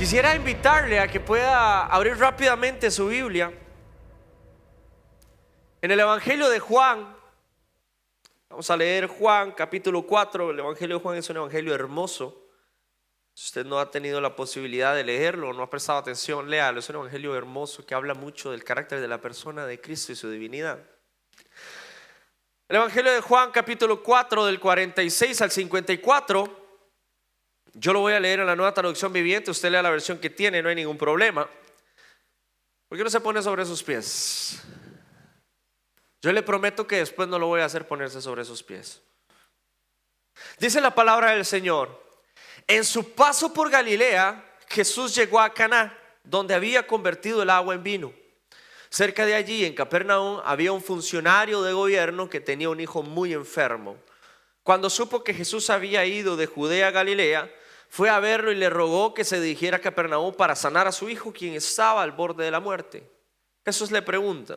Quisiera invitarle a que pueda abrir rápidamente su Biblia en el Evangelio de Juan. Vamos a leer Juan capítulo 4. El Evangelio de Juan es un evangelio hermoso. Si usted no ha tenido la posibilidad de leerlo, no ha prestado atención, léalo. Es un evangelio hermoso que habla mucho del carácter de la persona de Cristo y su divinidad. El Evangelio de Juan capítulo 4 del 46 al 54. Yo lo voy a leer en la Nueva Traducción Viviente. Usted lea la versión que tiene, no hay ningún problema. ¿Por qué no se pone sobre sus pies? Yo le prometo que después no lo voy a hacer ponerse sobre sus pies. Dice la palabra del Señor: en su paso por Galilea, Jesús llegó a Caná, donde había convertido el agua en vino. Cerca de allí, en Capernaum, había un funcionario de gobierno que tenía un hijo muy enfermo. Cuando supo que Jesús había ido de Judea a Galilea, fue a verlo y le rogó que se dirigiera a Capernaum para sanar a su hijo, quien estaba al borde de la muerte. Jesús le pregunta: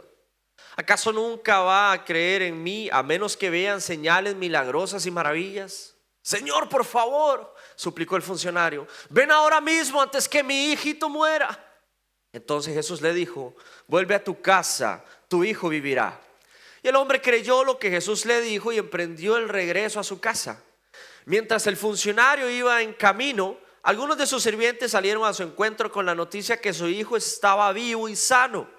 ¿acaso nunca va a creer en mí a menos que vean señales milagrosas y maravillas? Señor, por favor, suplicó el funcionario, ven ahora mismo antes que mi hijito muera. Entonces Jesús le dijo: vuelve a tu casa, tu hijo vivirá. Y el hombre creyó lo que Jesús le dijo y emprendió el regreso a su casa. Mientras el funcionario iba en camino, algunos de sus sirvientes salieron a su encuentro con la noticia que su hijo estaba vivo y sano.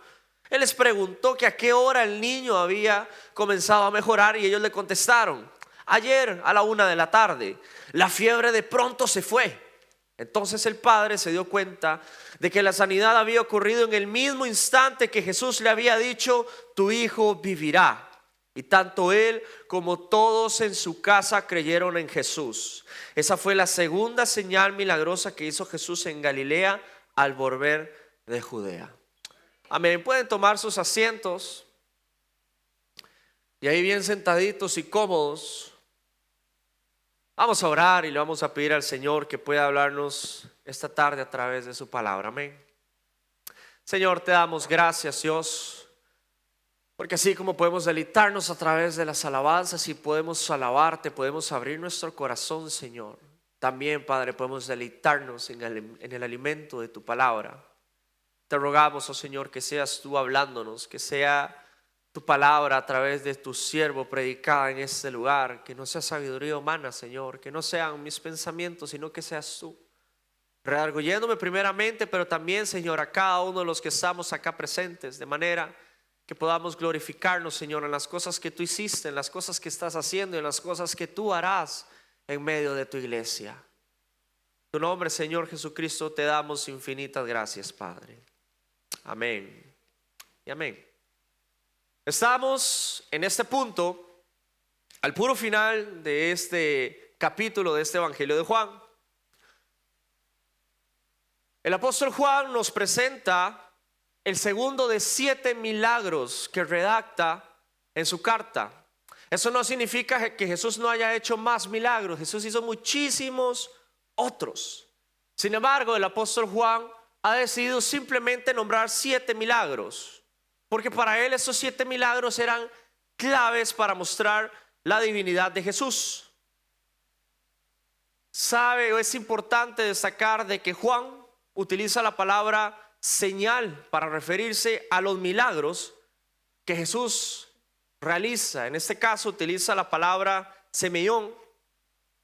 Él les preguntó que a qué hora el niño había comenzado a mejorar y ellos le contestaron: ayer a la 1 p.m. La fiebre de pronto se fue. Entonces el padre se dio cuenta de que la sanidad había ocurrido en el mismo instante que Jesús le había dicho: tu hijo vivirá. Y tanto él como todos en su casa creyeron en Jesús. Esa fue la segunda señal milagrosa que hizo Jesús en Galilea al volver de Judea. Amén. Pueden tomar sus asientos. Y ahí bien sentaditos y cómodos, vamos a orar y le vamos a pedir al Señor que pueda hablarnos esta tarde a través de su palabra. Amén. Señor, te damos gracias, Dios, porque así como podemos deleitarnos a través de las alabanzas y podemos alabarte, podemos abrir nuestro corazón, Señor. También, Padre, podemos deleitarnos en el alimento de tu palabra. Te rogamos, oh Señor, que seas tú hablándonos, que sea tu palabra a través de tu siervo predicada en este lugar, que no sea sabiduría humana, Señor, que no sean mis pensamientos, sino que seas tú redarguyéndome primeramente, pero también, Señor, a cada uno de los que estamos acá presentes, de manera que podamos glorificarnos, Señor, en las cosas que tú hiciste, en las cosas que estás haciendo, en las cosas que tú harás en medio de tu iglesia. En tu nombre, Señor Jesucristo, te damos infinitas gracias, Padre. Amén y amén. Estamos en este punto, al puro final de este capítulo de este Evangelio de Juan. El apóstol Juan nos presenta el segundo de 7 milagros que redacta en su carta. Eso no significa que Jesús no haya hecho más milagros. Jesús hizo muchísimos otros. Sin embargo, el apóstol Juan ha decidido simplemente nombrar 7 milagros, porque para él esos 7 milagros eran claves para mostrar la divinidad de Jesús. Es importante destacar de que Juan utiliza la palabra señal para referirse a los milagros que Jesús realiza. En este caso utiliza la palabra semeión,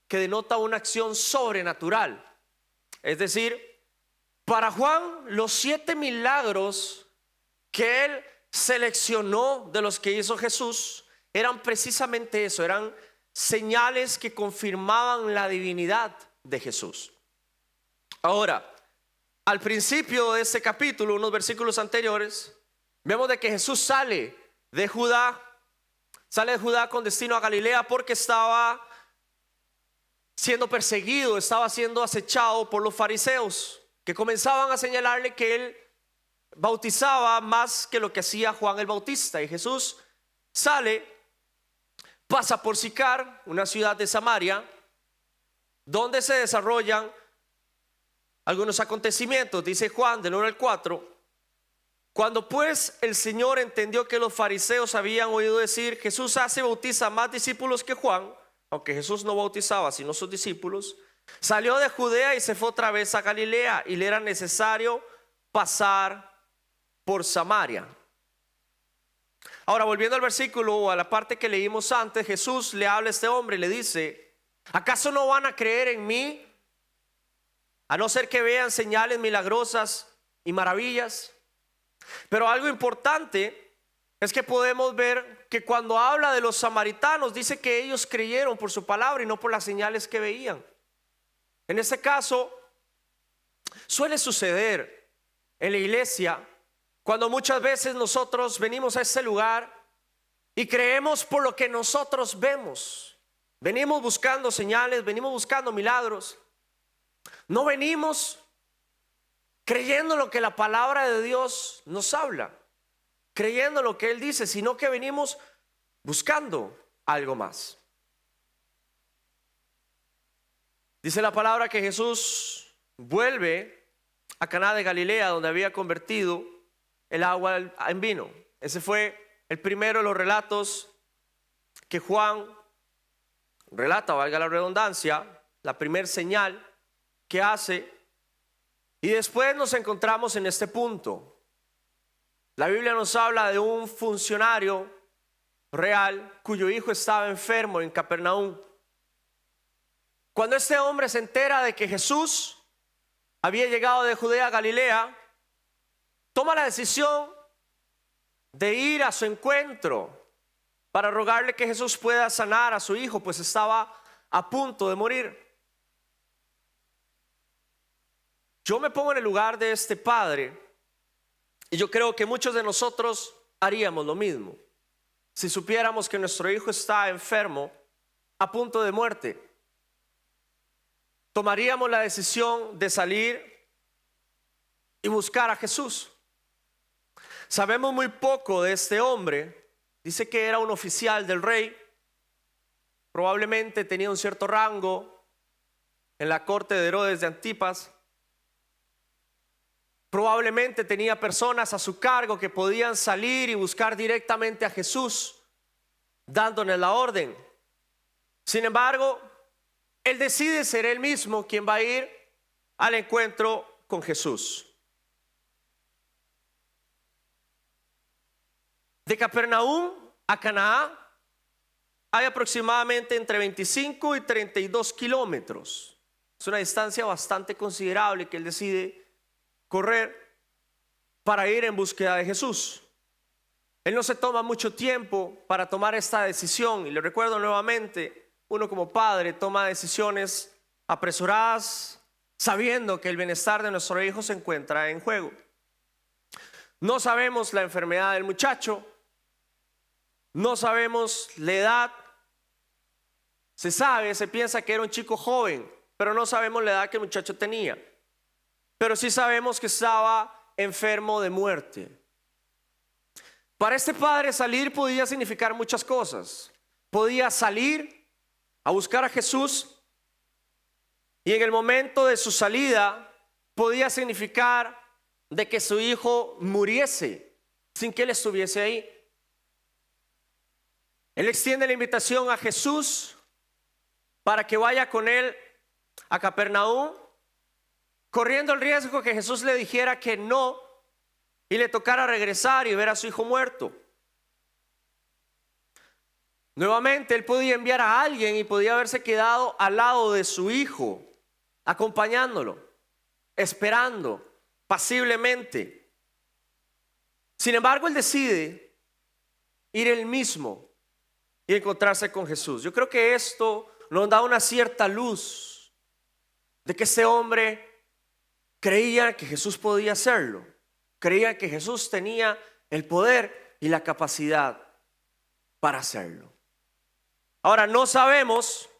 que denota una acción sobrenatural. Es decir, para Juan, los 7 milagros que él seleccionó de los que hizo Jesús eran precisamente eso, eran señales que confirmaban la divinidad de Jesús. Ahora, al principio de este capítulo, unos versículos anteriores, vemos de que Jesús sale de Judá con destino a Galilea porque estaba siendo perseguido, estaba siendo acechado por los fariseos, que comenzaban a señalarle que él bautizaba más que lo que hacía Juan el Bautista. Y Jesús sale, pasa por Sicar, una ciudad de Samaria, donde se desarrollan algunos acontecimientos. Dice Juan del 1 al 4: cuando pues el Señor entendió que los fariseos habían oído decir: Jesús bautiza más discípulos que Juan, aunque Jesús no bautizaba sino sus discípulos, Salió de Judea y se fue otra vez a Galilea, y le era necesario pasar por Samaria. Ahora, volviendo al versículo o a la parte que leímos antes, Jesús le habla a este hombre y le dice: ¿acaso no van a creer en mí, a no ser que vean señales milagrosas y maravillas? Pero algo importante es que podemos ver que cuando habla de los samaritanos, dice que ellos creyeron por su palabra y no por las señales que veían. En este caso, suele suceder en la iglesia cuando muchas veces nosotros venimos a este lugar y creemos por lo que nosotros vemos. Venimos buscando señales, venimos buscando milagros. No venimos creyendo lo que la palabra de Dios nos habla, creyendo lo que Él dice, sino que venimos buscando algo más. Dice la palabra que Jesús vuelve a Caná de Galilea, donde había convertido el agua en vino. Ese fue el primero de los relatos que Juan relata, valga la redundancia, la primer señal que hace. Y después nos encontramos en este punto. La Biblia nos habla de un funcionario real cuyo hijo estaba enfermo en Capernaum. Cuando este hombre se entera de que Jesús había llegado de Judea a Galilea, toma la decisión de ir a su encuentro para rogarle que Jesús pueda sanar a su hijo, pues estaba a punto de morir. Yo me pongo en el lugar de este padre y yo creo que muchos de nosotros haríamos lo mismo si supiéramos que nuestro hijo está enfermo, a punto de muerte. Tomaríamos la decisión de salir y buscar a Jesús. Sabemos muy poco de este hombre. Dice que era un oficial del rey. Probablemente tenía un cierto rango en la corte de Herodes de Antipas. Probablemente tenía personas a su cargo que podían salir y buscar directamente a Jesús, dándole la orden. Sin embargo, él decide ser él mismo quien va a ir al encuentro con Jesús. De Capernaum a Canaán hay aproximadamente entre 25 y 32 kilómetros. Es una distancia bastante considerable que él decide correr para ir en búsqueda de Jesús. Él no se toma mucho tiempo para tomar esta decisión, y le recuerdo nuevamente, uno como padre toma decisiones apresuradas sabiendo que el bienestar de nuestro hijo se encuentra en juego. No sabemos la enfermedad del muchacho, no sabemos la edad. Se piensa que era un chico joven, pero no sabemos la edad que el muchacho tenía. Pero sí sabemos que estaba enfermo de muerte. Para este padre salir podía significar muchas cosas. Podía salir a buscar a Jesús, y en el momento de su salida podía significar de que su hijo muriese sin que él estuviese ahí. Él extiende la invitación a Jesús para que vaya con él a Capernaum, corriendo el riesgo que Jesús le dijera que no y le tocara regresar y ver a su hijo muerto. Nuevamente él podía enviar a alguien y podía haberse quedado al lado de su hijo, acompañándolo, esperando pasiblemente. Sin embargo, él decide ir él mismo y encontrarse con Jesús. Yo creo que esto nos da una cierta luz de que este hombre creía que Jesús podía hacerlo, creía que Jesús tenía el poder y la capacidad para hacerlo. Ahora, no sabemos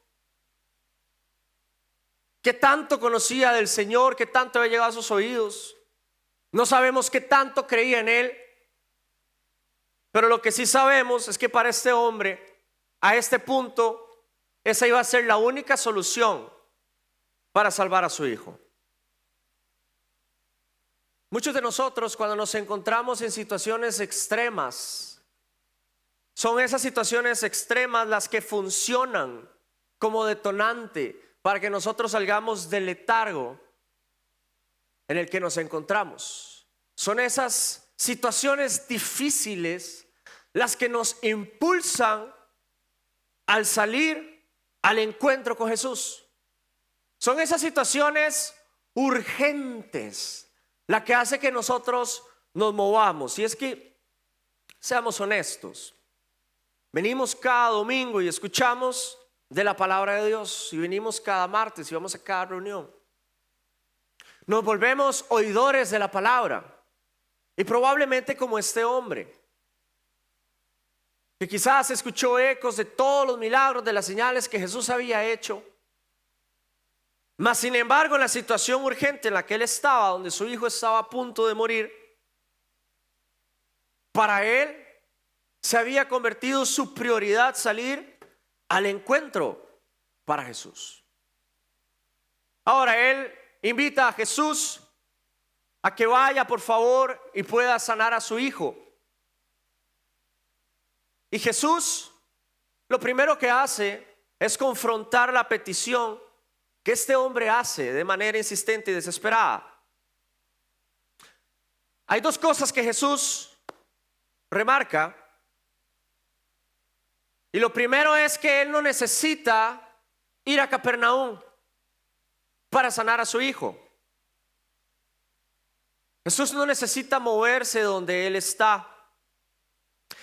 qué tanto conocía del Señor, qué tanto había llegado a sus oídos. No sabemos qué tanto creía en Él. Pero lo que sí sabemos es que para este hombre, a este punto, esa iba a ser la única solución para salvar a su hijo. Muchos de nosotros, cuando nos encontramos en situaciones extremas, son esas situaciones extremas las que funcionan como detonante para que nosotros salgamos del letargo en el que nos encontramos. Son esas situaciones difíciles las que nos impulsan al salir al encuentro con Jesús. Son esas situaciones urgentes las que hace que nosotros nos movamos. Y es que, seamos honestos, venimos cada domingo y escuchamos de la palabra de Dios, y venimos cada martes y vamos a cada reunión. Nos volvemos oidores de la palabra, y probablemente como este hombre, que quizás escuchó ecos de todos los milagros, de las señales que Jesús había hecho, mas sin embargo en la situación urgente en la que él estaba, donde su hijo estaba a punto de morir, para él se había convertido su prioridad salir al encuentro para Jesús. Ahora él invita a Jesús a que vaya por favor y pueda sanar a su hijo. Y Jesús lo primero que hace es confrontar la petición que este hombre hace de manera insistente y desesperada. Hay dos cosas que Jesús remarca. Y lo primero es que él no necesita ir a Capernaum para sanar a su hijo. Jesús no necesita moverse donde él está.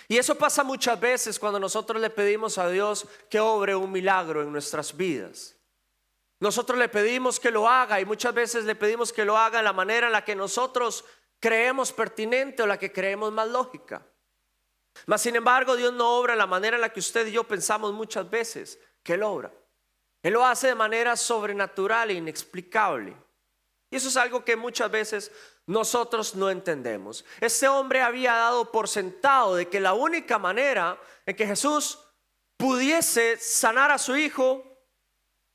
Y eso pasa muchas veces cuando nosotros le pedimos a Dios que obre un milagro en nuestras vidas. Nosotros le pedimos que lo haga, y muchas veces le pedimos que lo haga en la manera en la que nosotros creemos pertinente o la que creemos más lógica. Mas sin embargo Dios no obra de la manera en la que usted y yo pensamos muchas veces que Él obra. Él lo hace de manera sobrenatural e inexplicable. Y eso es algo que muchas veces nosotros no entendemos. Este hombre había dado por sentado de que la única manera en que Jesús pudiese sanar a su hijo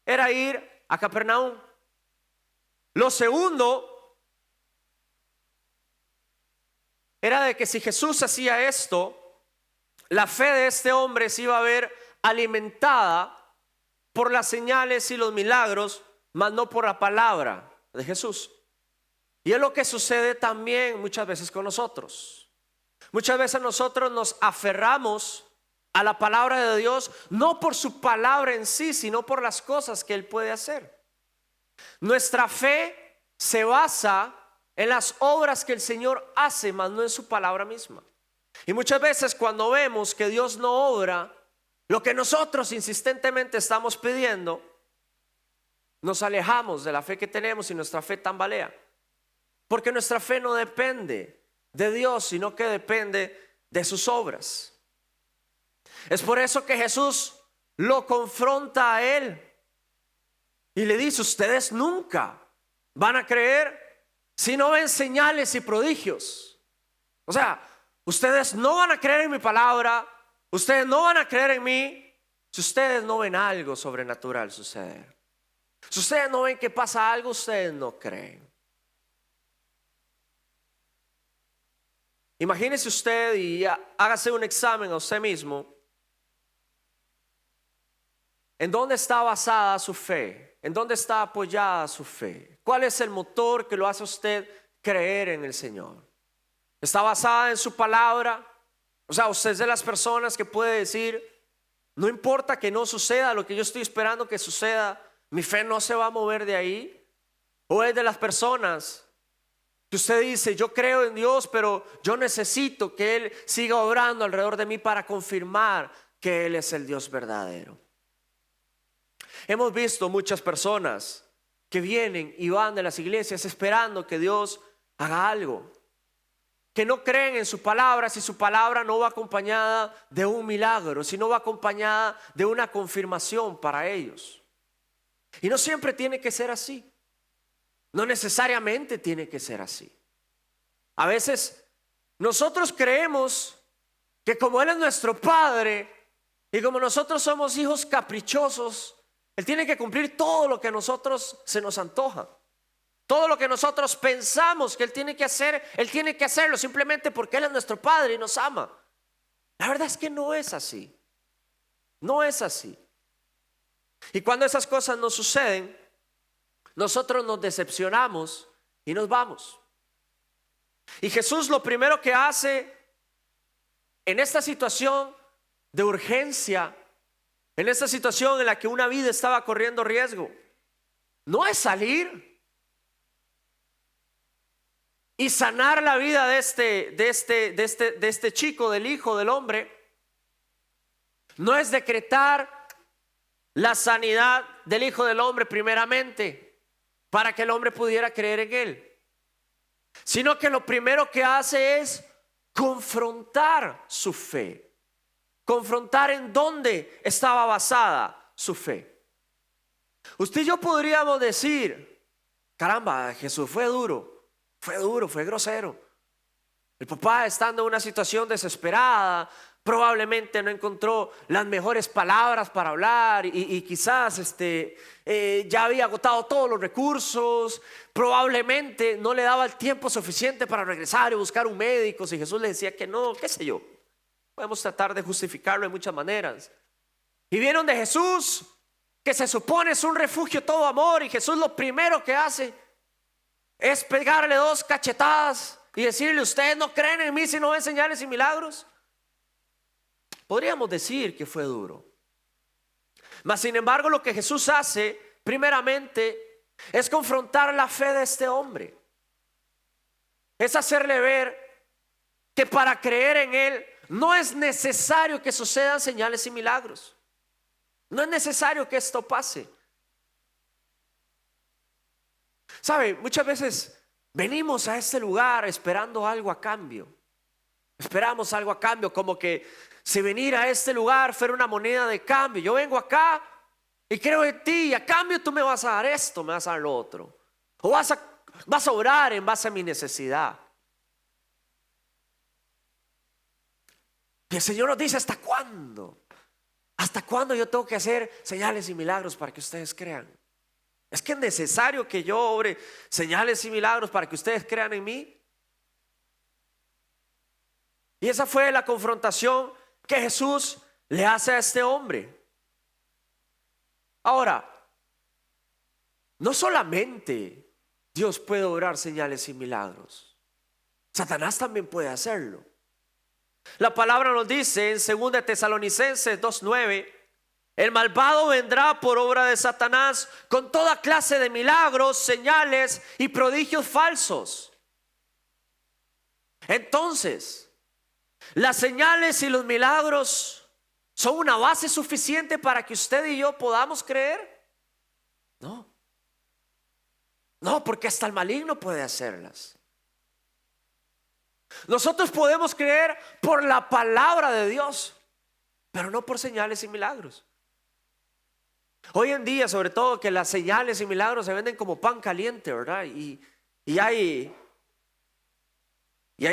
era ir a Capernaum. Lo segundo era de que si Jesús hacía esto, la fe de este hombre se iba a ver alimentada por las señales y los milagros, mas no por la palabra de Jesús. Y es lo que sucede también muchas veces con nosotros. Muchas veces nosotros nos aferramos a la palabra de Dios, no por su palabra en sí, sino por las cosas que Él puede hacer. Nuestra fe se basa en las obras que el Señor hace, mas no en su palabra misma. Y muchas veces cuando vemos que Dios no obra lo que nosotros insistentemente estamos pidiendo, nos alejamos de la fe que tenemos y nuestra fe tambalea. Porque nuestra fe no depende de Dios, sino que depende de sus obras. Es por eso que Jesús lo confronta a él y le dice: ustedes nunca van a creer si no ven señales y prodigios. O sea, ustedes no van a creer en mi palabra, ustedes no van a creer en mí si ustedes no ven algo sobrenatural suceder. Si ustedes no ven que pasa algo, ustedes no creen. Imagínese usted y hágase un examen a usted mismo. ¿En dónde está basada su fe? ¿En dónde está apoyada su fe? ¿Cuál es el motor que lo hace a usted creer en el Señor? ¿Está basada en su palabra? O sea, usted es de las personas que puede decir: no importa que no suceda lo que yo estoy esperando que suceda, mi fe no se va a mover de ahí. ¿O es de las personas que usted dice: yo creo en Dios, pero yo necesito que Él siga obrando alrededor de mí para confirmar que Él es el Dios verdadero? Hemos visto muchas personas que vienen y van de las iglesias esperando que Dios haga algo, que no creen en su palabra si su palabra no va acompañada de un milagro, si no va acompañada de una confirmación para ellos. Y no siempre tiene que ser así. No necesariamente tiene que ser así. A veces nosotros creemos que como Él es nuestro Padre y como nosotros somos hijos caprichosos, Él tiene que cumplir todo lo que a nosotros se nos antoja. Todo lo que nosotros pensamos que Él tiene que hacer, Él tiene que hacerlo simplemente porque Él es nuestro Padre y nos ama. La verdad es que no es así. No es así. Y cuando esas cosas no suceden, nosotros nos decepcionamos y nos vamos. Y Jesús lo primero que hace en esta situación de urgencia, en esta situación en la que una vida estaba corriendo riesgo, no es salir y sanar la vida de este chico, del hijo del hombre. No es decretar la sanidad del hijo del hombre primeramente para que el hombre pudiera creer en él, sino que lo primero que hace es confrontar su fe, confrontar en dónde estaba basada su fe. Usted y yo podríamos decir: caramba, Jesús fue duro, fue grosero. El papá, estando en una situación desesperada, probablemente no encontró las mejores palabras para hablar y quizás ya había agotado todos los recursos. Probablemente no le daba el tiempo suficiente para regresar y buscar un médico. Si Jesús le decía que no, qué sé yo, podemos tratar de justificarlo de muchas maneras. Y vieron de Jesús, que se supone es un refugio todo amor, y Jesús lo primero que hace es pegarle 2 cachetadas y decirle: ustedes no creen en mí si no ven señales y milagros. Podríamos decir que fue duro, mas sin embargo lo que Jesús hace primeramente es confrontar la fe de este hombre, es hacerle ver que para creer en él no es necesario que sucedan señales y milagros. No es necesario que esto pase. ¿Sabe? Muchas veces venimos a este lugar esperando algo a cambio. Esperamos algo a cambio, como que si venir a este lugar fuera una moneda de cambio. Yo vengo acá y creo en ti, y a cambio tú me vas a dar esto, me vas a dar lo otro. O vas a orar en base a mi necesidad. Y el Señor nos dice: ¿hasta cuándo? ¿Hasta cuándo yo tengo que hacer señales y milagros para que ustedes crean? ¿Es que es necesario que yo obre señales y milagros para que ustedes crean en mí? Y esa fue la confrontación que Jesús le hace a este hombre. Ahora, no solamente Dios puede obrar señales y milagros, Satanás también puede hacerlo. La palabra nos dice en 2 Tesalonicenses 2:9: el malvado vendrá por obra de Satanás con toda clase de milagros, señales y prodigios falsos. Entonces, las señales y los milagros son una base suficiente para que usted y yo podamos creer. No, porque hasta el maligno puede hacerlas. Nosotros podemos creer por la palabra de Dios, pero no por señales y milagros. Hoy en día, sobre todo, que las señales y milagros se venden como pan caliente, ¿verdad? Y hay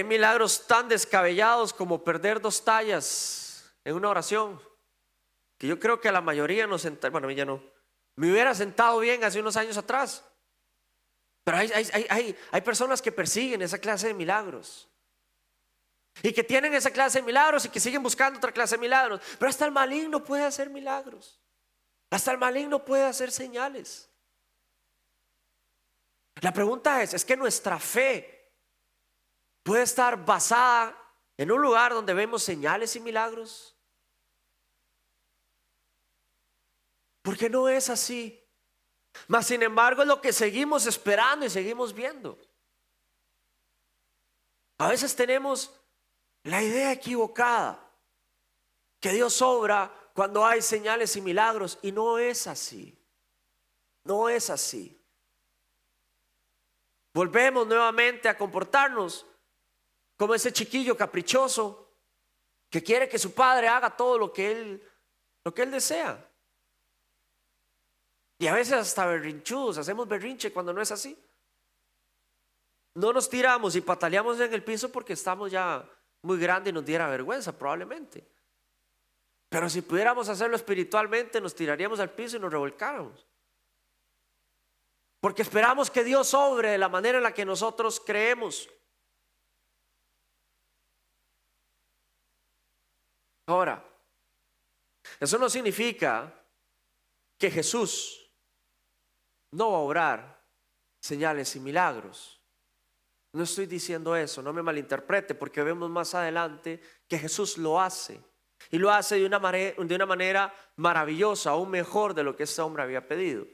milagros tan descabellados como perder 2 tallas en una oración, que yo creo que a la mayoría nos sentamos. Bueno, a mí ya no, me hubiera sentado bien hace unos años atrás. Pero hay personas que persiguen esa clase de milagros, y que tienen esa clase de milagros y que siguen buscando otra clase de milagros. Pero hasta el maligno puede hacer milagros. Hasta el maligno puede hacer señales. La pregunta es que nuestra fe puede estar basada en un lugar donde vemos señales y milagros. Porque no es así. Mas sin embargo es lo que seguimos esperando y seguimos viendo. A veces tenemos la idea equivocada que Dios obra cuando hay señales y milagros, y no es así. No es así. Volvemos nuevamente a comportarnos como ese chiquillo caprichoso que quiere que su padre haga todo lo que él desea. Y a veces hasta berrinchudos, hacemos berrinche cuando no es así. No nos tiramos y pataleamos en el piso porque estamos ya muy grandes y nos diera vergüenza probablemente. Pero si pudiéramos hacerlo espiritualmente, nos tiraríamos al piso y nos revolcáramos. Porque esperamos que Dios obre de la manera en la que nosotros creemos. Ahora, eso no significa que Jesús no va a obrar señales y milagros. No estoy diciendo eso, no me malinterprete, porque vemos más adelante que Jesús lo hace. Y lo hace de una manera maravillosa, aún mejor de lo que este hombre había pedido.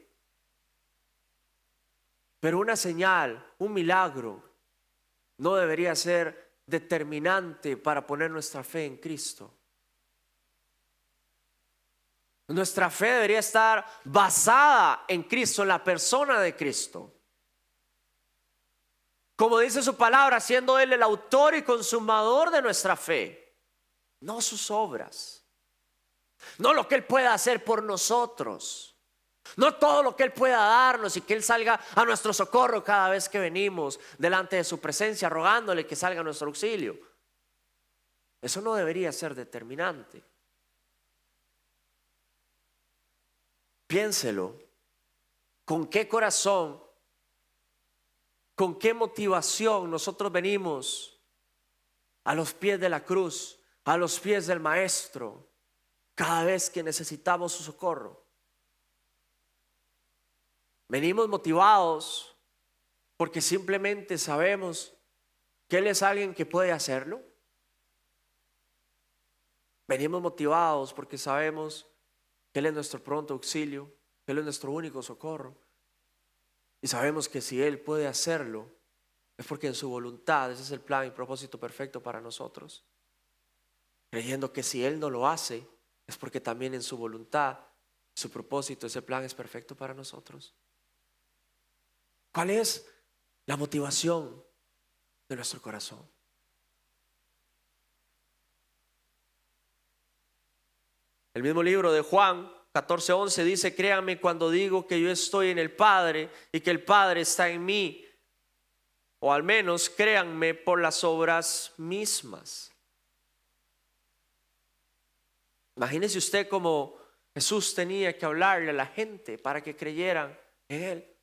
Pero una señal, un milagro, no debería ser determinante para poner nuestra fe en Cristo. Nuestra fe debería estar basada en Cristo, en la persona de Cristo. Como dice su palabra, siendo Él el autor y consumador de nuestra fe, no sus obras, no lo que Él pueda hacer por nosotros, no todo lo que Él pueda darnos y que Él salga a nuestro socorro cada vez que venimos delante de su presencia, rogándole que salga a nuestro auxilio. Eso no debería ser determinante. Piénselo, ¿con qué corazón, con qué motivación nosotros venimos a los pies de la cruz, a los pies del Maestro, cada vez que necesitamos su socorro? Venimos motivados porque simplemente sabemos que Él es alguien que puede hacerlo. Venimos motivados porque sabemos que Él es nuestro pronto auxilio, que Él es nuestro único socorro. Y sabemos que si Él puede hacerlo, es porque en su voluntad, ese es el plan y propósito perfecto para nosotros. Creyendo que si Él no lo hace, es porque también en su voluntad, su propósito, ese plan es perfecto para nosotros. ¿Cuál es la motivación de nuestro corazón? El mismo libro de Juan 14:11 dice: créanme cuando digo que yo estoy en el Padre y que el Padre está en mí, o al menos créanme por las obras mismas. Imagínese usted cómo Jesús tenía que hablarle a la gente para que creyeran en Él.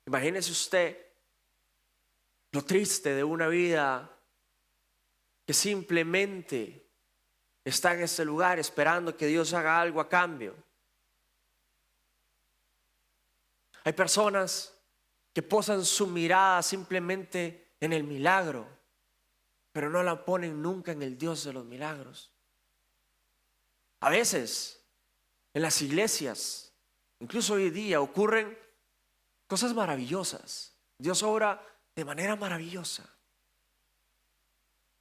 Imagínese usted lo triste de una vida que simplemente está en este lugar esperando que Dios haga algo a cambio. Hay personas que posan su mirada simplemente en el milagro, pero no la ponen nunca en el Dios de los milagros. A veces en las iglesias, incluso hoy día, ocurren cosas maravillosas. Dios obra de manera maravillosa.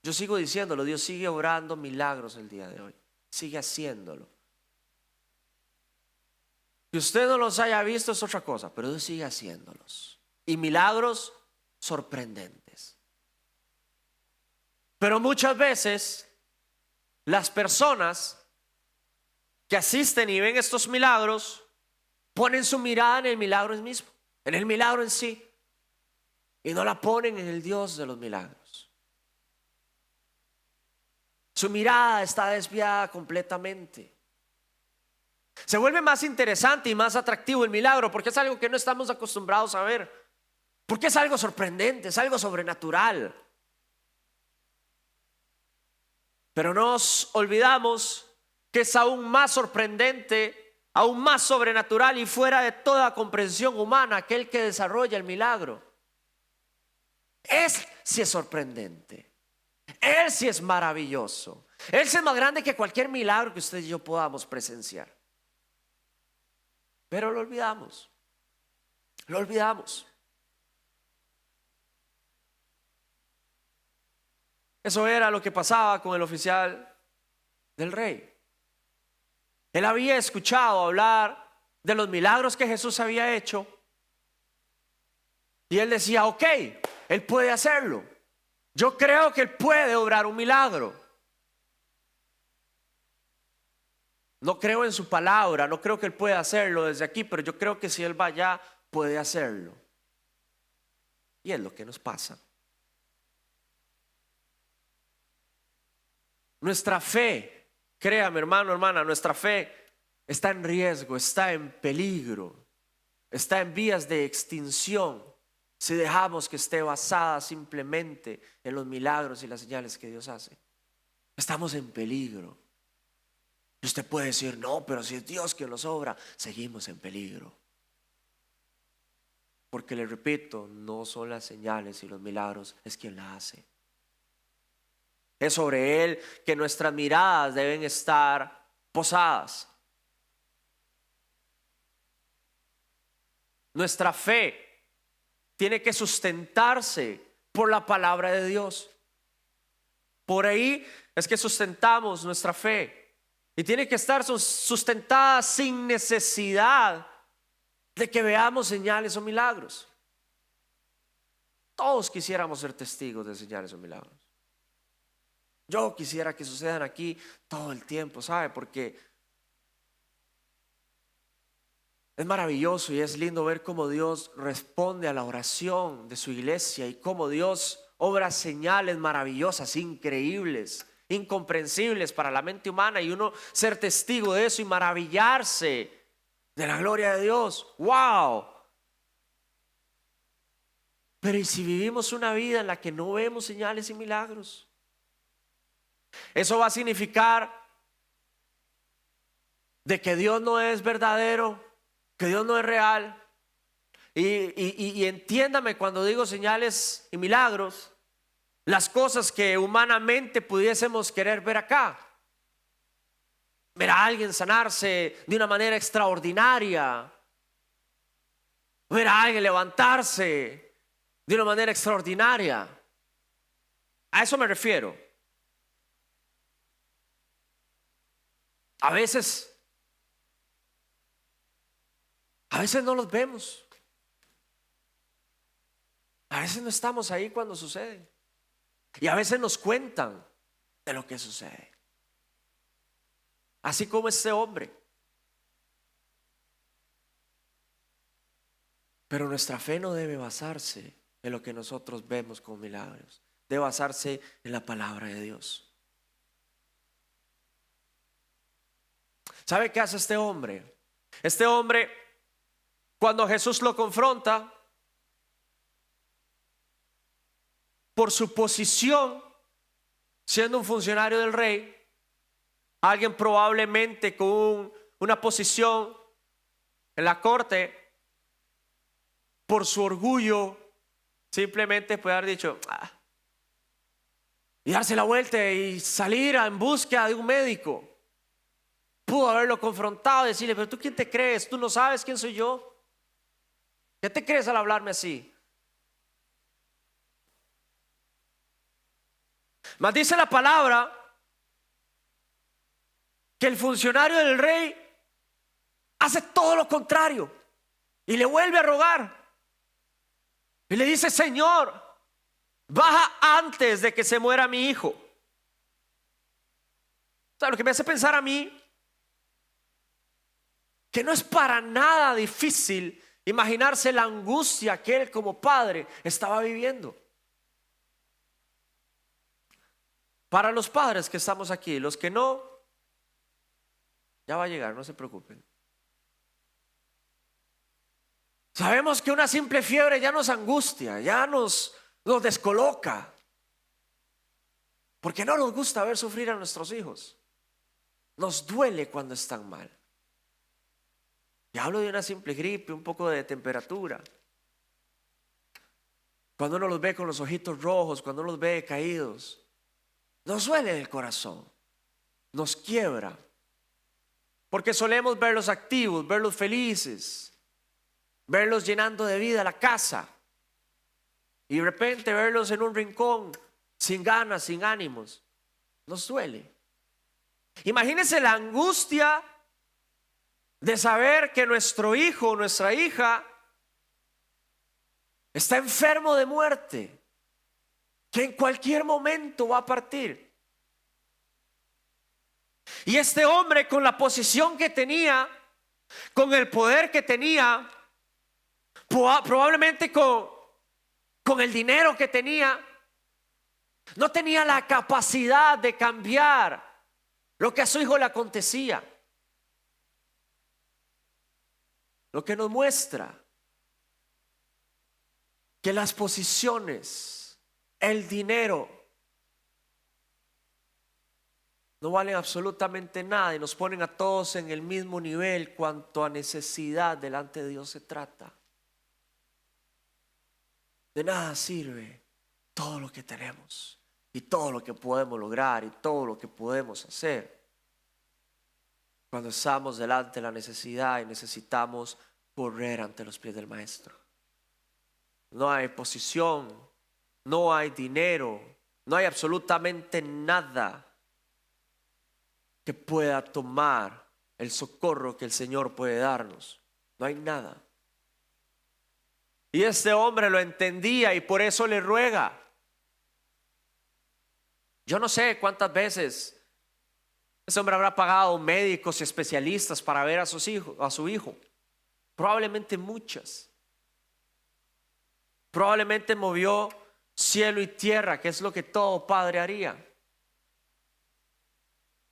Yo sigo diciéndolo, Dios sigue obrando milagros el día de hoy. Sigue haciéndolo. Que usted no los haya visto es otra cosa, pero Dios sigue haciéndolos. Y milagros sorprendentes. Pero muchas veces las personas que asisten y ven estos milagros ponen su mirada en el milagro mismo, en el milagro en sí, y no la ponen en el Dios de los milagros. Su mirada está desviada completamente. Se vuelve más interesante y más atractivo el milagro porque es algo que no estamos acostumbrados a ver, porque es algo sorprendente, es algo sobrenatural. Pero nos olvidamos que es aún más sorprendente, aún más sobrenatural y fuera de toda comprensión humana aquel que desarrolla el milagro. Él sí es sorprendente, Él sí es maravilloso, Él sí es más grande que cualquier milagro que usted y yo podamos presenciar. Pero lo olvidamos, lo olvidamos. Eso era lo que pasaba con el oficial del rey. Él había escuchado hablar de los milagros que Jesús había hecho y él decía: ok, Él puede hacerlo. Yo creo que Él puede obrar un milagro. No creo en su palabra, no creo que Él pueda hacerlo desde aquí, pero yo creo que si Él va allá, puede hacerlo. Y es lo que nos pasa. Nuestra fe, créame hermano, hermana, nuestra fe está en riesgo, está en peligro, está en vías de extinción si dejamos que esté basada simplemente en los milagros y las señales que Dios hace. Estamos en peligro. Y usted puede decir, no, pero si es Dios quien los obra, seguimos en peligro. Porque le repito, no son las señales y los milagros, es quien la hace. Es sobre Él que nuestras miradas deben estar posadas. Nuestra fe tiene que sustentarse por la palabra de Dios. Por ahí es que sustentamos nuestra fe. Y tiene que estar sustentada sin necesidad de que veamos señales o milagros. Todos quisiéramos ser testigos de señales o milagros. Yo quisiera que sucedan aquí todo el tiempo, ¿sabe? Porque es maravilloso y es lindo ver cómo Dios responde a la oración de su iglesia y cómo Dios obra señales maravillosas, increíbles, incomprensibles para la mente humana, y uno ser testigo de eso y maravillarse de la gloria de Dios. ¡Wow! Pero ¿y si vivimos una vida en la que no vemos señales y milagros? Eso va a significar de que Dios no es verdadero, que Dios no es real. Y entiéndame cuando digo señales y milagros, las cosas que humanamente pudiésemos querer ver acá. Ver a alguien sanarse de una manera extraordinaria, ver a alguien levantarse de una manera extraordinaria. A eso me refiero. A veces no los vemos. A veces no estamos ahí cuando sucede. Y a veces nos cuentan de lo que sucede. Así como este hombre. Pero nuestra fe no debe basarse en lo que nosotros vemos como milagros. Debe basarse en la palabra de Dios. ¿Sabe qué hace este hombre? Este hombre, cuando Jesús lo confronta, por su posición, siendo un funcionario del rey, alguien probablemente con una posición en la corte, por su orgullo, simplemente puede haber dicho, y darse la vuelta y salir en búsqueda de un médico. Pudo haberlo confrontado y decirle, pero ¿tú quién te crees? ¿Tú no sabes quién soy yo? ¿Qué te crees al hablarme así? Mas dice la palabra que el funcionario del rey hace todo lo contrario y le vuelve a rogar y le dice, Señor, baja antes de que se muera mi hijo. O sea, lo que me hace pensar a mí que no es para nada difícil imaginarse la angustia que él como padre estaba viviendo. Para los padres que estamos aquí, los que no, ya va a llegar, no se preocupen. Sabemos que una simple fiebre ya nos angustia, ya nos descoloca, porque no nos gusta ver sufrir a nuestros hijos. Nos duele cuando están mal. Y hablo de una simple gripe, un poco de temperatura. Cuando uno los ve con los ojitos rojos, cuando uno los ve caídos, nos duele el corazón, nos quiebra. Porque solemos verlos activos, verlos felices, verlos llenando de vida la casa. Y de repente verlos en un rincón, sin ganas, sin ánimos, nos duele. Imagínense la angustia de saber que nuestro hijo o nuestra hija está enfermo de muerte, que en cualquier momento va a partir. Y este hombre, con la posición que tenía, con el poder que tenía, probablemente con el dinero que tenía, no tenía la capacidad de cambiar lo que a su hijo le acontecía. Lo que nos muestra que las posiciones, el dinero, no valen absolutamente nada y nos ponen a todos en el mismo nivel cuanto a necesidad delante de Dios se trata. De nada sirve todo lo que tenemos y todo lo que podemos lograr y todo lo que podemos hacer cuando estamos delante de la necesidad y necesitamos correr ante los pies del Maestro. No hay posición, no hay dinero, no hay absolutamente nada que pueda tomar el socorro que el Señor puede darnos. No hay nada. Y este hombre lo entendía y por eso le ruega. Yo no sé cuántas veces ese hombre habrá pagado médicos y especialistas para ver a su hijo. Probablemente muchas. Probablemente movió cielo y tierra, que es lo que todo padre haría,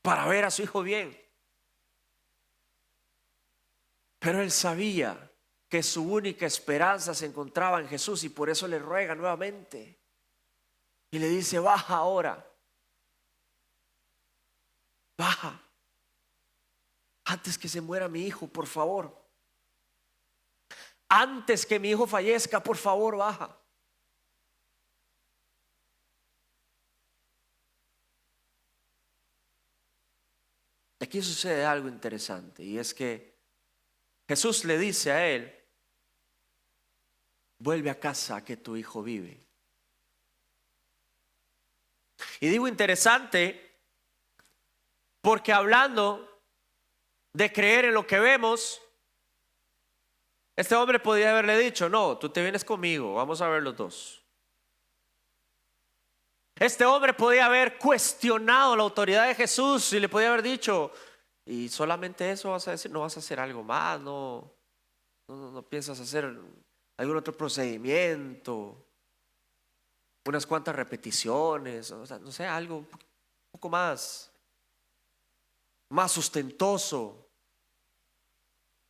para ver a su hijo bien. Pero él sabía que su única esperanza se encontraba en Jesús y por eso le ruega nuevamente. Y le dice: baja ahora. Baja. Antes que se muera mi hijo, por favor. Antes que mi hijo fallezca, por favor, baja. Aquí sucede algo interesante y es que Jesús le dice a él: vuelve a casa que tu hijo vive. Y digo interesante porque hablando de creer en lo que vemos, este hombre podía haberle dicho: no, tú te vienes conmigo, vamos a ver los dos. Este hombre podía haber cuestionado la autoridad de Jesús y le podía haber dicho: y solamente eso vas a decir, no vas a hacer algo más, no piensas hacer algún otro procedimiento, unas cuantas repeticiones, o sea, no sé, algo un poco más sustentoso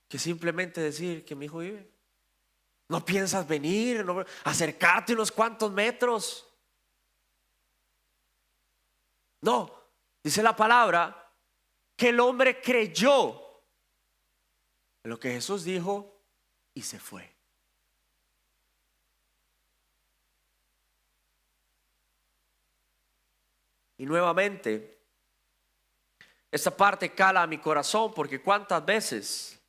que simplemente decir que mi hijo vive. No piensas venir, no, acercarte unos cuantos metros. No, dice la palabra que el hombre creyó en lo que Jesús dijo y se fue. Y nuevamente, esta parte cala a mi corazón porque cuántas veces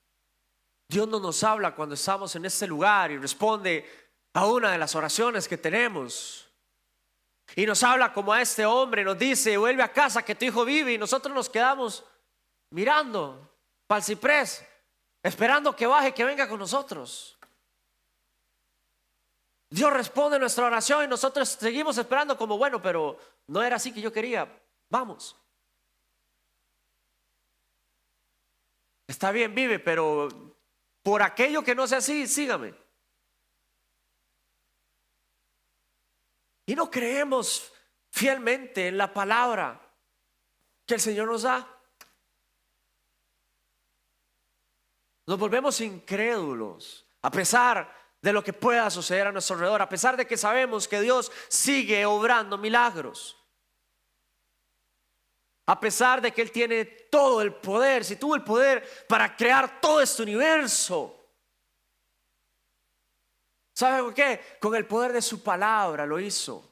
Dios no nos habla cuando estamos en este lugar y responde a una de las oraciones que tenemos. Y nos habla como a este hombre, nos dice: vuelve a casa que tu hijo vive. Y nosotros nos quedamos mirando para el ciprés, esperando que baje, que venga con nosotros. Dios responde nuestra oración y nosotros seguimos esperando como: bueno, pero no era así que yo quería, vamos. Está bien, vive, pero por aquello que no sea así, sígame. Y no creemos fielmente en la palabra que el Señor nos da. Nos volvemos incrédulos a pesar de lo que pueda suceder a nuestro alrededor, a pesar de que sabemos que Dios sigue obrando milagros, a pesar de que Él tiene todo el poder. Si tuvo el poder para crear todo este universo, ¿sabe con qué? Con el poder de su palabra lo hizo.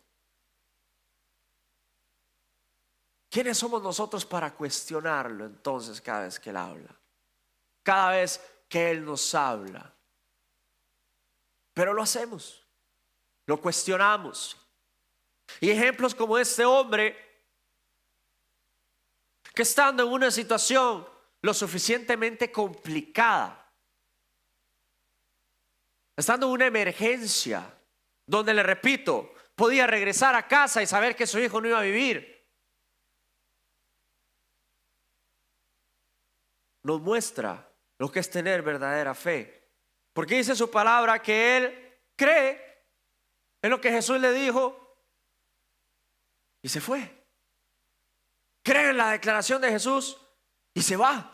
¿Quiénes somos nosotros para cuestionarlo entonces cada vez que Él habla? Cada vez que Él nos habla. Pero lo hacemos, lo cuestionamos. Y ejemplos como este hombre, que estando en una situación lo suficientemente complicada, estando en una emergencia, donde, le repito, podía regresar a casa y saber que su hijo no iba a vivir, nos muestra lo que es tener verdadera fe. Porque dice su palabra que él cree en lo que Jesús le dijo y se fue. Cree en la declaración de Jesús y se va.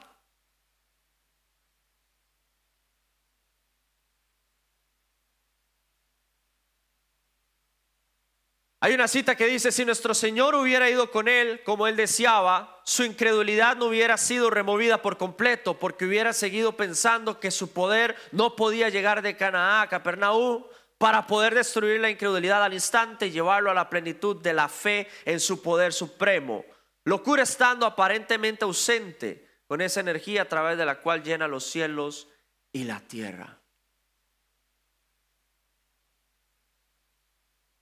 Hay una cita que dice: si nuestro Señor hubiera ido con él como él deseaba, su incredulidad no hubiera sido removida por completo, porque hubiera seguido pensando que su poder no podía llegar de Canaán a Capernaum para poder destruir la incredulidad al instante y llevarlo a la plenitud de la fe en su poder supremo. Locura estando aparentemente ausente con esa energía a través de la cual llena los cielos y la tierra.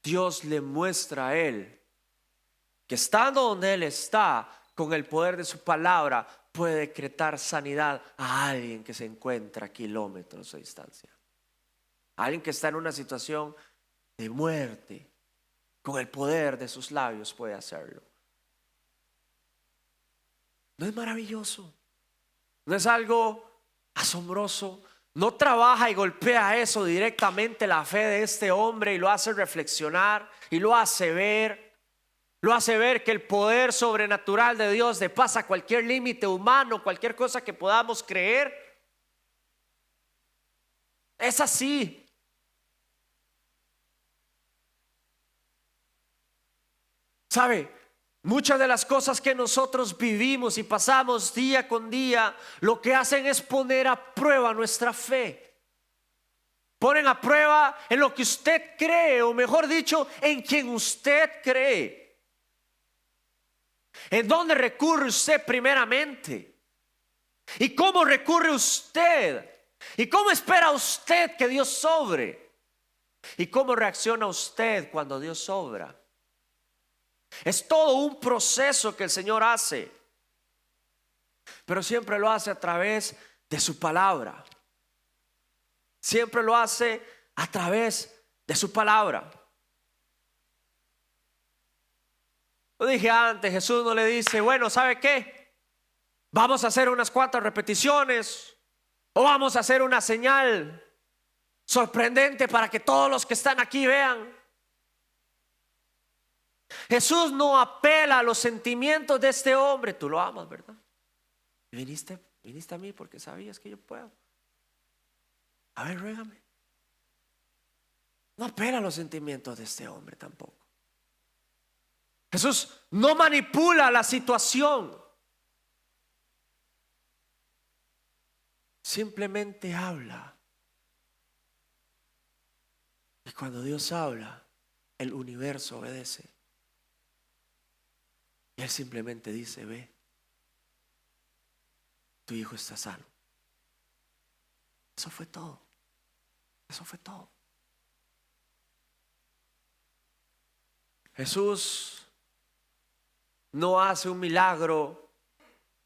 Dios le muestra a él que estando donde él está, con el poder de su palabra, puede decretar sanidad a alguien que se encuentra a kilómetros de distancia. Alguien que está en una situación de muerte, con el poder de sus labios puede hacerlo. ¿No es maravilloso? ¿No es algo asombroso? ¿No trabaja y golpea eso directamente la fe de este hombre y lo hace reflexionar y lo hace ver? Lo hace ver que el poder sobrenatural de Dios depasa cualquier límite humano, cualquier cosa que podamos creer. Es así. ¿Sabe? Muchas de las cosas que nosotros vivimos y pasamos día con día, lo que hacen es poner a prueba nuestra fe. Ponen a prueba en lo que usted cree, o mejor dicho, en quien usted cree. ¿En dónde recurre usted primeramente? ¿Y cómo recurre usted? ¿Y cómo espera usted que Dios sobre? ¿Y cómo reacciona usted cuando Dios obra? Es todo un proceso que el Señor hace, pero siempre lo hace a través de su palabra. Siempre lo hace a través de su palabra. Lo dije antes, Jesús no le dice: bueno, ¿sabe qué? Vamos a hacer unas cuantas repeticiones, o vamos a hacer una señal sorprendente para que todos los que están aquí vean. Jesús no apela a los sentimientos de este hombre. Tú lo amas, ¿verdad? Viniste a mí porque sabías que yo puedo. A ver, ruégame. No apela a los sentimientos de este hombre tampoco. Jesús no manipula la situación. Simplemente habla. Y cuando Dios habla, el universo obedece. Y Él simplemente dice: ve, tu hijo está sano. Eso fue todo. Eso fue todo. Jesús no hace un milagro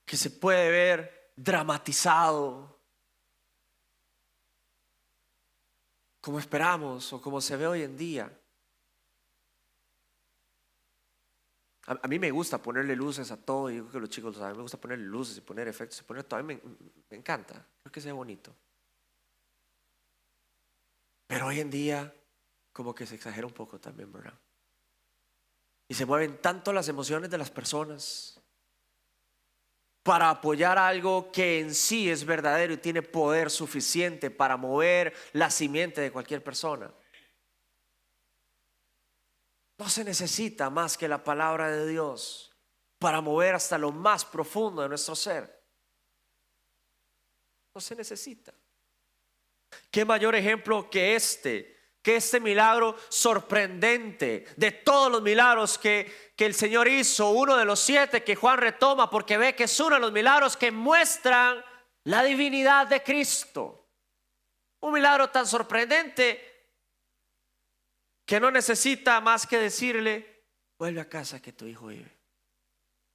que se puede ver dramatizado, como esperamos o como se ve hoy en día. A mí me gusta ponerle luces a todo, y yo creo que los chicos lo saben. Me gusta ponerle luces y poner efectos y poner todo. A mí me encanta, creo que sea bonito. Pero hoy en día como que se exagera un poco también, ¿verdad? Y se mueven tanto las emociones de las personas para apoyar algo que en sí es verdadero y tiene poder suficiente para mover la simiente de cualquier persona. No se necesita más que la palabra de Dios para mover hasta lo más profundo de nuestro ser. No se necesita. ¿Qué mayor ejemplo que este milagro sorprendente de todos los milagros que el Señor hizo? Uno de los 7 que Juan retoma porque ve que es uno de los milagros que muestran la divinidad de Cristo. Un milagro tan sorprendente que no necesita más que decirle: vuelve a casa que tu hijo vive.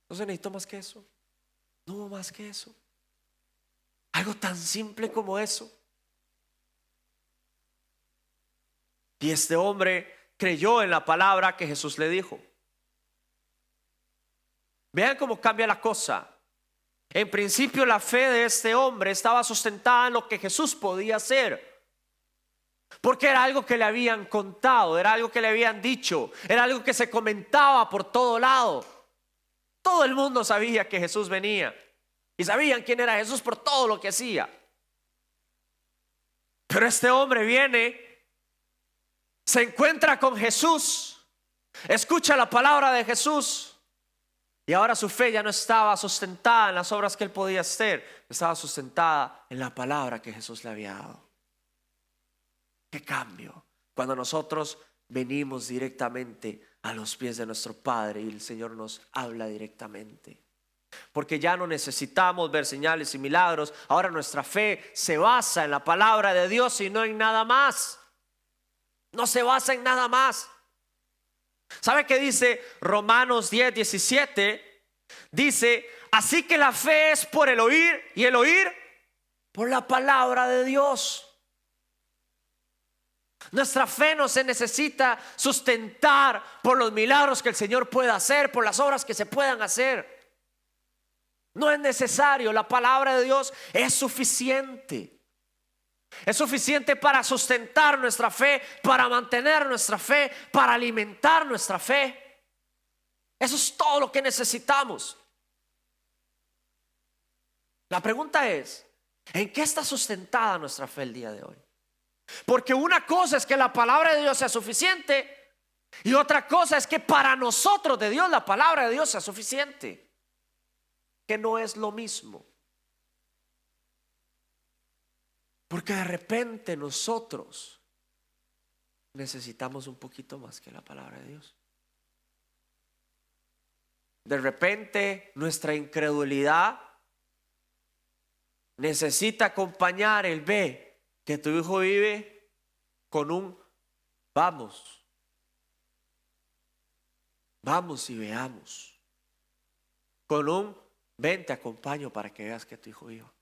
No se necesitó más que eso. No hubo más que eso. Algo tan simple como eso. Y este hombre creyó en la palabra que Jesús le dijo. Vean cómo cambia la cosa. En principio la fe de este hombre estaba sustentada en lo que Jesús podía hacer. Porque era algo que le habían contado, era algo que le habían dicho, era algo que se comentaba por todo lado. Todo el mundo sabía que Jesús venía y sabían quién era Jesús por todo lo que hacía. Pero este hombre viene, se encuentra con Jesús, Escucha la palabra de Jesús. Y ahora su fe ya no estaba sustentada en las obras que él podía hacer, estaba sustentada en la palabra que Jesús le había dado. ¿Qué cambio? Cuando nosotros venimos directamente a los pies de nuestro Padre y el Señor nos habla directamente. Porque ya no necesitamos ver señales y milagros. Ahora nuestra fe se basa en la palabra de Dios y no en nada más. No se basa en nada más. ¿Sabe qué dice Romanos 10:17? Dice: así que la fe es por el oír, y el oír por la palabra de Dios. Nuestra fe no se necesita sustentar por los milagros que el Señor pueda hacer, por las obras que se puedan hacer. No es necesario. La palabra de Dios es suficiente. Es suficiente para sustentar nuestra fe, para mantener nuestra fe, para alimentar nuestra fe. Eso es todo lo que necesitamos. La pregunta es: ¿en qué está sustentada nuestra fe el día de hoy? Porque una cosa es que la palabra de Dios sea suficiente, y otra cosa es que para nosotros de Dios la palabra de Dios sea suficiente, que no es lo mismo. Porque de repente nosotros necesitamos un poquito más que la palabra de Dios. De repente nuestra incredulidad necesita acompañar el ve que tu hijo vive con un vamos y veamos, con un ven, te acompaño para que veas que tu hijo viva,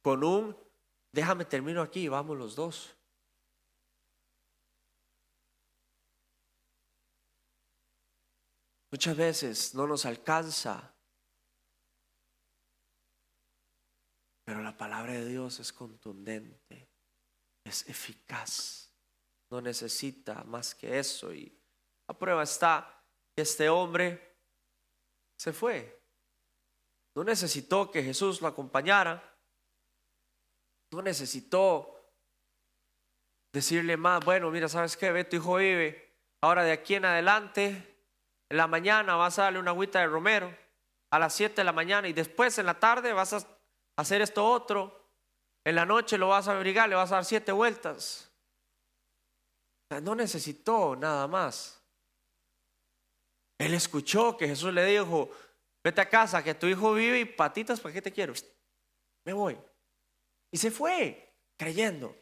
con un déjame termino aquí y vamos los dos. Muchas veces no nos alcanza, pero la palabra de Dios es contundente, es eficaz, no necesita más que eso. Y la prueba está que este hombre se fue. No necesitó que Jesús lo acompañara, no necesitó decirle más: bueno, mira, ¿sabes qué? Ve, tu hijo vive, ahora de aquí en adelante en la mañana vas a darle una agüita de romero a las 7 de la mañana, y después en la tarde vas a hacer esto otro, en la noche lo vas a abrigar, le vas a dar 7 vueltas. No necesitó nada más. Él escuchó que Jesús le dijo: vete a casa, que tu hijo vive, y patitas, ¿para qué te quiero? Me voy. Y se fue creyendo.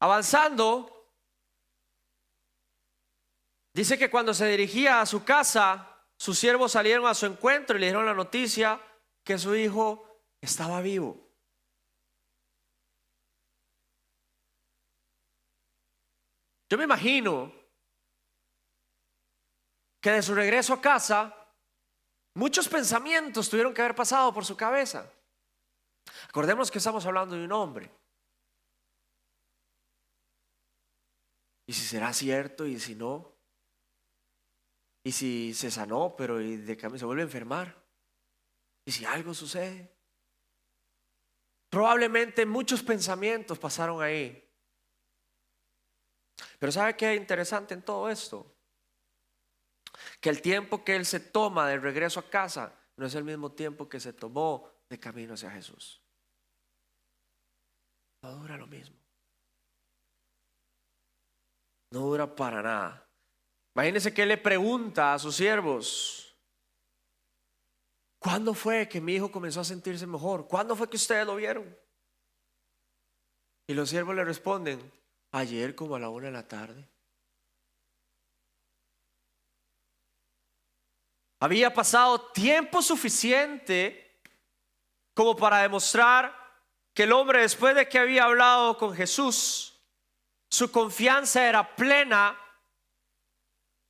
Avanzando, dice que cuando se dirigía a su casa, sus siervos salieron a su encuentro y le dieron la noticia que su hijo estaba vivo. Yo me imagino que de su regreso a casa, muchos pensamientos tuvieron que haber pasado por su cabeza. Acordemos que estamos hablando de un hombre. ¿Y si será cierto? ¿Y si no? ¿Y si se sanó, pero de cambio se vuelve a enfermar? ¿Y si algo sucede? Probablemente muchos pensamientos pasaron ahí. Pero ¿sabe qué es interesante en todo esto? Que el tiempo que él se toma de regreso a casa no es el mismo tiempo que se tomó de camino hacia Jesús. No dura lo mismo. No dura para nada. Imagínense que él le pregunta a sus siervos: ¿cuándo fue que mi hijo comenzó a sentirse mejor? ¿Cuándo fue que ustedes lo vieron? Y los siervos le responden: ayer, como a la 1 de la tarde. Había pasado tiempo suficiente como para demostrar que el hombre, después de que había hablado con Jesús, su confianza era plena,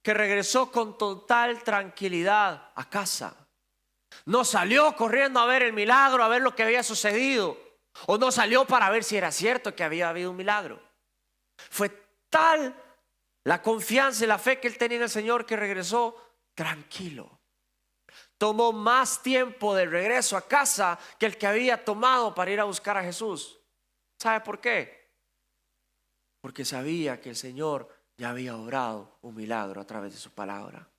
que regresó con total tranquilidad a casa. No salió corriendo a ver el milagro, a ver lo que había sucedido, o no salió para ver si era cierto que había habido un milagro. Fue tal la confianza y la fe que él tenía en el Señor que regresó tranquilo. Tomó más tiempo de regreso a casa que el que había tomado para ir a buscar a Jesús. ¿Sabe por qué? Porque sabía que el Señor ya había obrado un milagro a través de su palabra.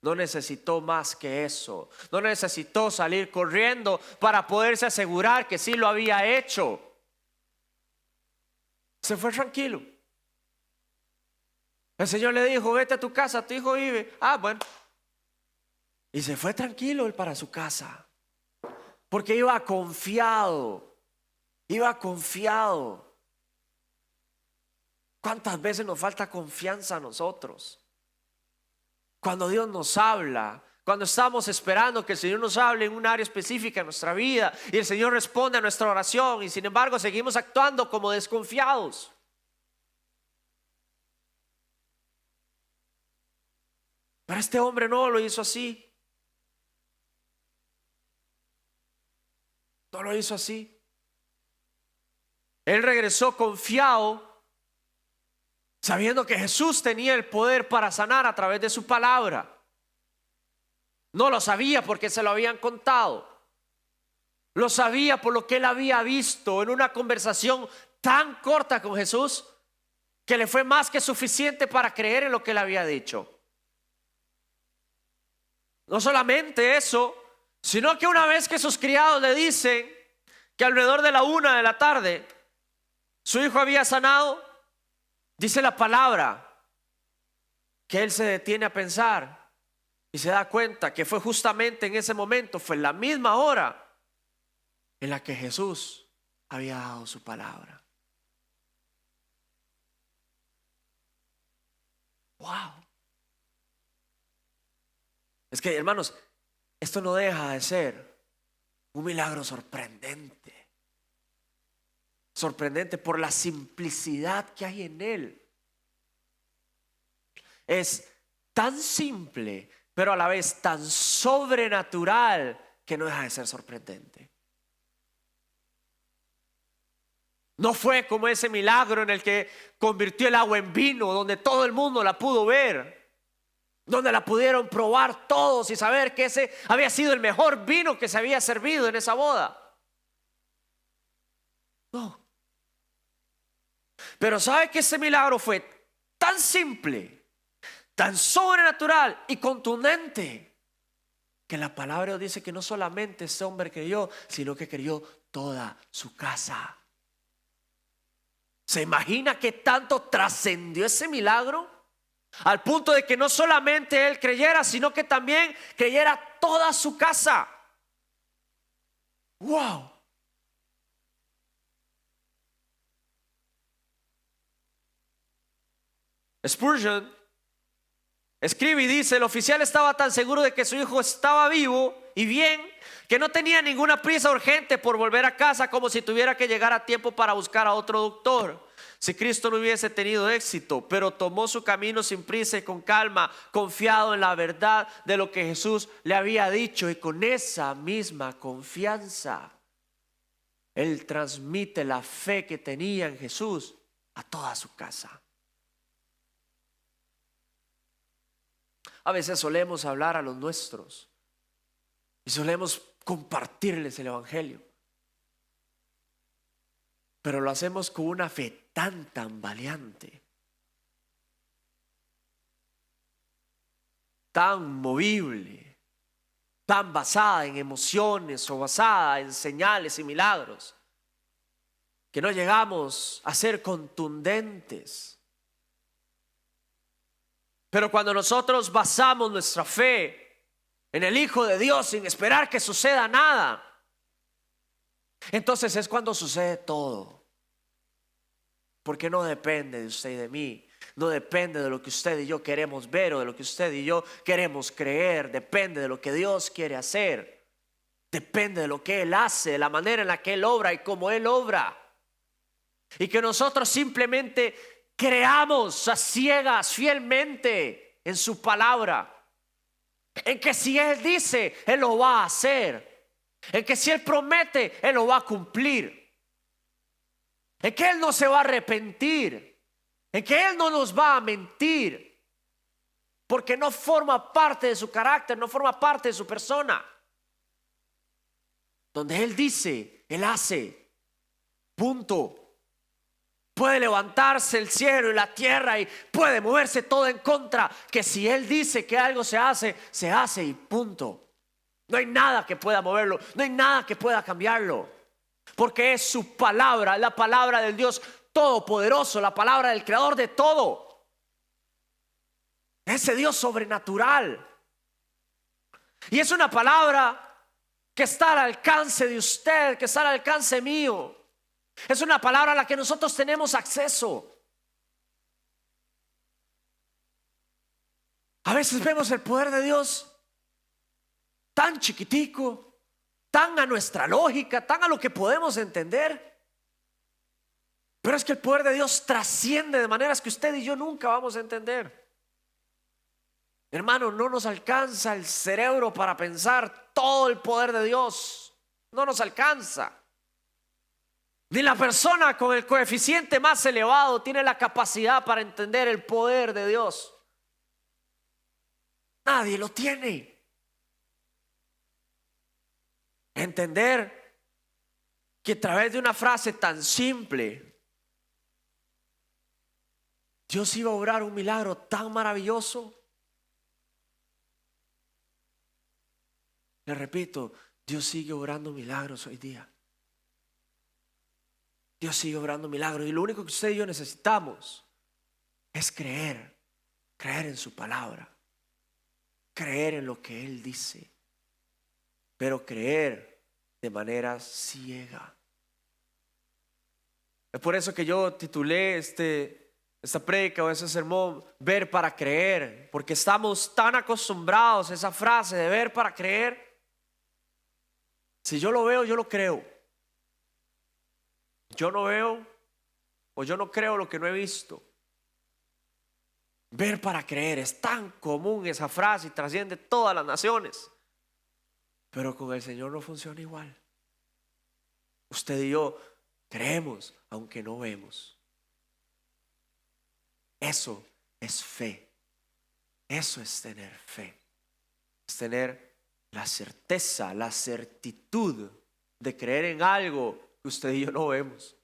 No necesitó más que eso. No necesitó salir corriendo para poderse asegurar que sí lo había hecho. Se fue tranquilo. El Señor le dijo: vete a tu casa, tu hijo vive. Ah, bueno. Y se fue tranquilo él para su casa. Porque iba confiado. Iba confiado. ¿Cuántas veces nos falta confianza a nosotros? Cuando Dios nos habla, cuando estamos esperando que el Señor nos hable en un área específica de nuestra vida y el Señor responde a nuestra oración, y sin embargo seguimos actuando como desconfiados. Pero este hombre no lo hizo así. No lo hizo así. Él regresó confiado, sabiendo que Jesús tenía el poder para sanar a través de su palabra. No lo sabía porque se lo habían contado. Lo sabía por lo que él había visto en una conversación tan corta con Jesús, que le fue más que suficiente para creer en lo que él había dicho. No solamente eso, sino que una vez que sus criados le dicen que alrededor de la 1 de la tarde su hijo había sanado, dice la palabra que él se detiene a pensar y se da cuenta que fue justamente en ese momento, fue en la misma hora en la que Jesús había dado su palabra. Wow. Es que, hermanos, esto no deja de ser un milagro sorprendente. Sorprendente por la simplicidad que hay en él. Es tan simple, pero a la vez tan sobrenatural, que no deja de ser sorprendente. No fue como ese milagro en el que convirtió el agua en vino, donde todo el mundo la pudo ver, donde la pudieron probar todos y saber que ese había sido el mejor vino que se había servido en esa boda. No. Pero ¿sabe que ese milagro fue tan simple, tan sobrenatural y contundente, que la palabra dice que no solamente ese hombre creyó, sino que creyó toda su casa? ¿Se imagina qué tanto trascendió ese milagro? Al punto de que no solamente él creyera, sino que también creyera toda su casa. ¡Wow! Spurgeon escribe y dice: el oficial estaba tan seguro de que su hijo estaba vivo y bien, que no tenía ninguna prisa urgente por volver a casa, como si tuviera que llegar a tiempo para buscar a otro doctor. Si Cristo no hubiese tenido éxito, pero tomó su camino sin prisa y con calma, confiado en la verdad de lo que Jesús le había dicho, y con esa misma confianza él transmite la fe que tenía en Jesús a toda su casa. A veces solemos hablar a los nuestros y solemos compartirles el evangelio, pero lo hacemos con una fe tan tambaleante, tan movible, tan basada en emociones o basada en señales y milagros, que no llegamos a ser contundentes. Pero cuando nosotros basamos nuestra fe en el Hijo de Dios sin esperar que suceda nada, entonces es cuando sucede todo. Porque no depende de usted y de mí, no depende de lo que usted y yo queremos ver o de lo que usted y yo queremos creer. Depende de lo que Dios quiere hacer. Depende de lo que Él hace, de la manera en la que Él obra y cómo Él obra. Y que nosotros simplemente creamos a ciegas fielmente en su palabra, en que si Él dice, Él lo va a hacer, en que si Él promete, Él lo va a cumplir, en que Él no se va a arrepentir, en que Él no nos va a mentir, porque no forma parte de su carácter, no forma parte de su persona. Donde Él dice, Él hace. Punto. Puede levantarse el cielo y la tierra y puede moverse todo en contra, que si Él dice que algo se hace y punto. No hay nada que pueda moverlo, no hay nada que pueda cambiarlo, porque es su palabra, la palabra del Dios todopoderoso, la palabra del creador de todo. Ese Dios sobrenatural. Y es una palabra que está al alcance de usted, que está al alcance mío. Es una palabra a la que nosotros tenemos acceso. A veces vemos el poder de Dios tan chiquitico, tan a nuestra lógica, tan a lo que podemos entender. Pero es que el poder de Dios trasciende de maneras que usted y yo nunca vamos a entender. Hermano, no nos alcanza el cerebro para pensar todo el poder de Dios. No nos alcanza. Ni la persona con el coeficiente más elevado tiene la capacidad para entender el poder de Dios. Nadie lo tiene. Entender que a través de una frase tan simple, Dios iba a obrar un milagro tan maravilloso. Le repito, Dios sigue obrando milagros hoy día. Dios sigue obrando milagros y lo único que usted y yo necesitamos es creer en su palabra, creer en lo que Él dice, pero creer de manera ciega. Es por eso que yo titulé esta prédica o ese sermón, ver para creer, porque estamos tan acostumbrados a esa frase de ver para creer. Si yo lo veo, yo lo creo. Yo no veo o yo no creo lo que no he visto. Ver para creer es tan común esa frase y trasciende todas las naciones. Pero con el Señor no funciona igual. Usted y yo creemos aunque no vemos. Eso es fe. Eso es tener fe. Es tener la certeza, la certitud de creer en algo que usted y yo no vemos,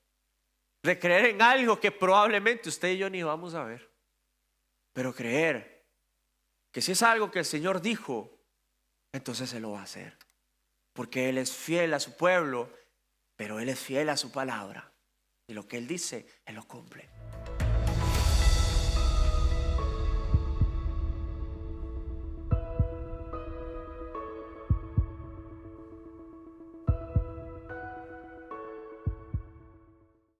de creer en algo que probablemente usted y yo ni vamos a ver, pero creer que si es algo que el Señor dijo, entonces Él lo va a hacer, porque Él es fiel a su pueblo, pero Él es fiel a su palabra, y lo que Él dice, Él lo cumple.